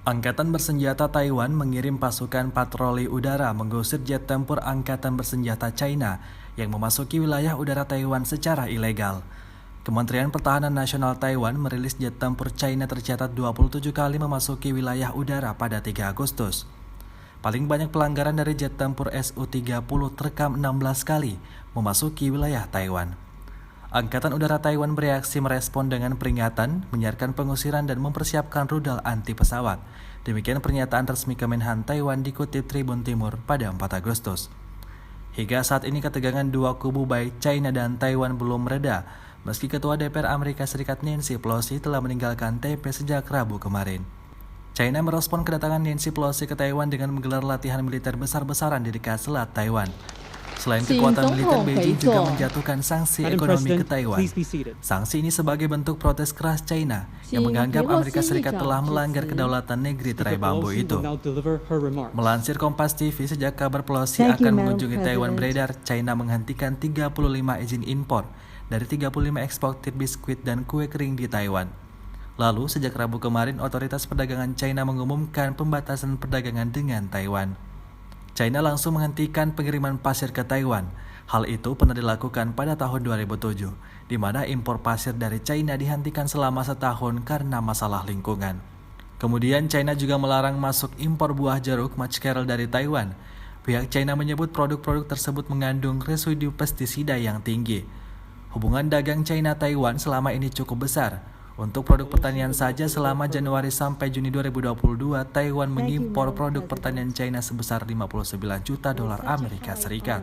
Angkatan Bersenjata Taiwan mengirim pasukan patroli udara menggusur jet tempur Angkatan Bersenjata China yang memasuki wilayah udara Taiwan secara ilegal. Kementerian Pertahanan Nasional Taiwan merilis jet tempur China tercatat 27 kali memasuki wilayah udara pada 3 Agustus. Paling banyak pelanggaran dari jet tempur Su-30 terekam 16 kali memasuki wilayah Taiwan. Angkatan Udara Taiwan bereaksi merespon dengan peringatan, menyiarkan pengusiran dan mempersiapkan rudal anti pesawat. Demikian pernyataan resmi Kemenhan Taiwan dikutip Tribun Timur pada 4 Agustus. Hingga saat ini ketegangan dua kubu baik China dan Taiwan belum mereda, meski Ketua DPR Amerika Serikat Nancy Pelosi telah meninggalkan Taipei sejak Rabu kemarin. China merespon kedatangan Nancy Pelosi ke Taiwan dengan menggelar latihan militer besar-besaran di dekat selat Taiwan. Selain kekuatan militer, Beijing juga menjatuhkan sanksi ekonomi ke Taiwan. Sanksi ini sebagai bentuk protes keras China yang menganggap Amerika Serikat telah melanggar kedaulatan negeri tirai bambu itu. Melansir Kompas TV, sejak kabar Pelosi akan mengunjungi Taiwan beredar, China menghentikan 35 izin impor dari 35 eksportir biskuit dan kue kering di Taiwan. Lalu, sejak Rabu kemarin, otoritas perdagangan China mengumumkan pembatasan perdagangan dengan Taiwan. China langsung menghentikan pengiriman pasir ke Taiwan. Hal itu pernah dilakukan pada tahun 2007, di mana impor pasir dari China dihentikan selama setahun karena masalah lingkungan. Kemudian China juga melarang masuk impor buah jeruk Matchcarel dari Taiwan. Pihak China menyebut produk-produk tersebut mengandung residu pestisida yang tinggi. Hubungan dagang China-Taiwan selama ini cukup besar. Untuk produk pertanian saja, selama Januari sampai Juni 2022, Taiwan mengimpor produk pertanian China sebesar 59 juta dolar Amerika Serikat.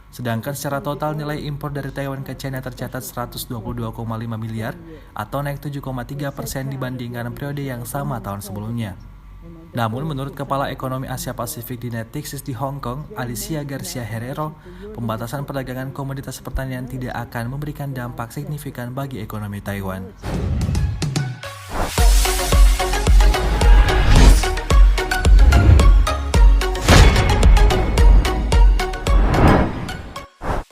Sedangkan secara total nilai impor dari Taiwan ke China tercatat 122,5 miliar atau naik 7,3% dibandingkan periode yang sama tahun sebelumnya. Namun menurut Kepala Ekonomi Asia Pasifik di Natixis di Hong Kong, Alicia Garcia Herrero, pembatasan perdagangan komoditas pertanian tidak akan memberikan dampak signifikan bagi ekonomi Taiwan.